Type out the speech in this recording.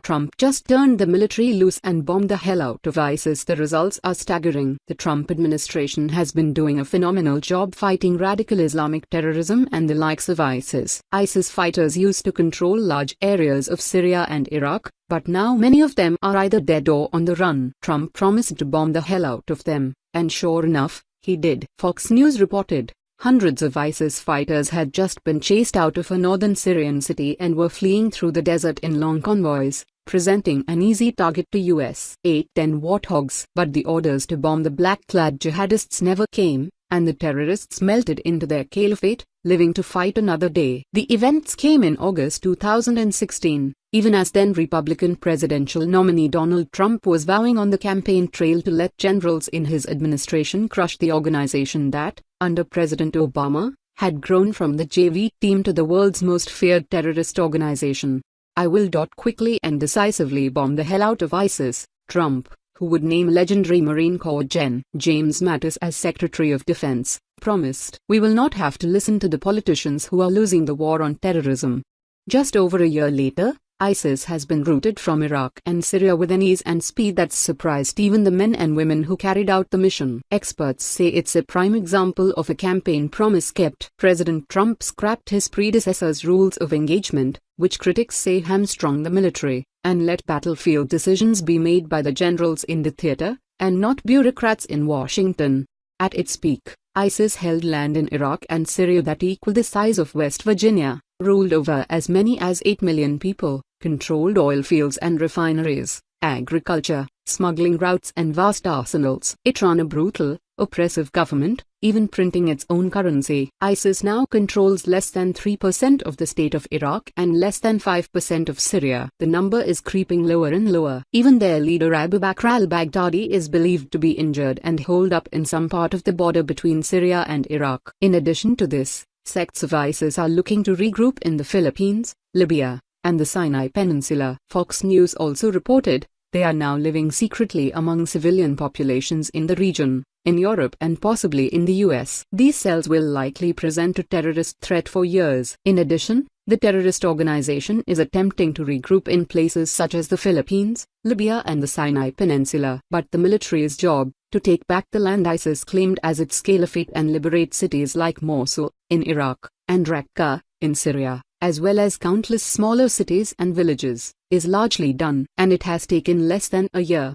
Trump just turned the military loose and bombed the hell out of ISIS. The results are staggering. The Trump administration has been doing a phenomenal job fighting radical Islamic terrorism and the likes of ISIS. ISIS fighters used to control large areas of Syria and Iraq, but now many of them are either dead or on the run. Trump promised to bomb the hell out of them, and sure enough, he did. Fox News reported hundreds of ISIS fighters had just been chased out of a northern Syrian city and were fleeing through the desert in long convoys, presenting an easy target to US 8-10 warthogs. But the orders to bomb the black-clad jihadists never came, and the terrorists melted into their caliphate, living to fight another day. The events came in August 2016, even as then Republican presidential nominee Donald Trump was vowing on the campaign trail to let generals in his administration crush the organization that, under President Obama, had grown from the JV team to the world's most feared terrorist organization. I will quickly and decisively bomb the hell out of ISIS, Trump, who would name legendary Marine Corps Gen. James Mattis as Secretary of Defense, promised. We will not have to listen to the politicians who are losing the war on terrorism. Just over a year later, ISIS has been routed from Iraq and Syria with an ease and speed that's surprised even the men and women who carried out the mission. Experts say it's a prime example of a campaign promise kept. President Trump scrapped his predecessor's rules of engagement, which critics say hamstrung the military, and let battlefield decisions be made by the generals in the theater, and not bureaucrats in Washington. At its peak, ISIS held land in Iraq and Syria that equal the size of West Virginia, ruled over as many as 8 million people, controlled oil fields and refineries, agriculture, smuggling routes and vast arsenals. It ran a brutal, oppressive government, even printing its own currency. ISIS now controls less than 3% of the state of Iraq and less than 5% of Syria. The number is creeping lower and lower. Even their leader Abu Bakr al-Baghdadi is believed to be injured and holed up in some part of the border between Syria and Iraq. In addition to this, sects of ISIS are looking to regroup in the Philippines, Libya, and the Sinai Peninsula. Fox News also reported they are now living secretly among civilian populations in the region, in Europe and possibly in the US. These cells will likely present a terrorist threat for years. In addition, the terrorist organization is attempting to regroup in places such as the Philippines, Libya and the Sinai Peninsula. But the military's job, to take back the land ISIS claimed as its caliphate and liberate cities like Mosul, in Iraq, and Raqqa, in Syria, as well as countless smaller cities and villages, is largely done, and it has taken less than a year.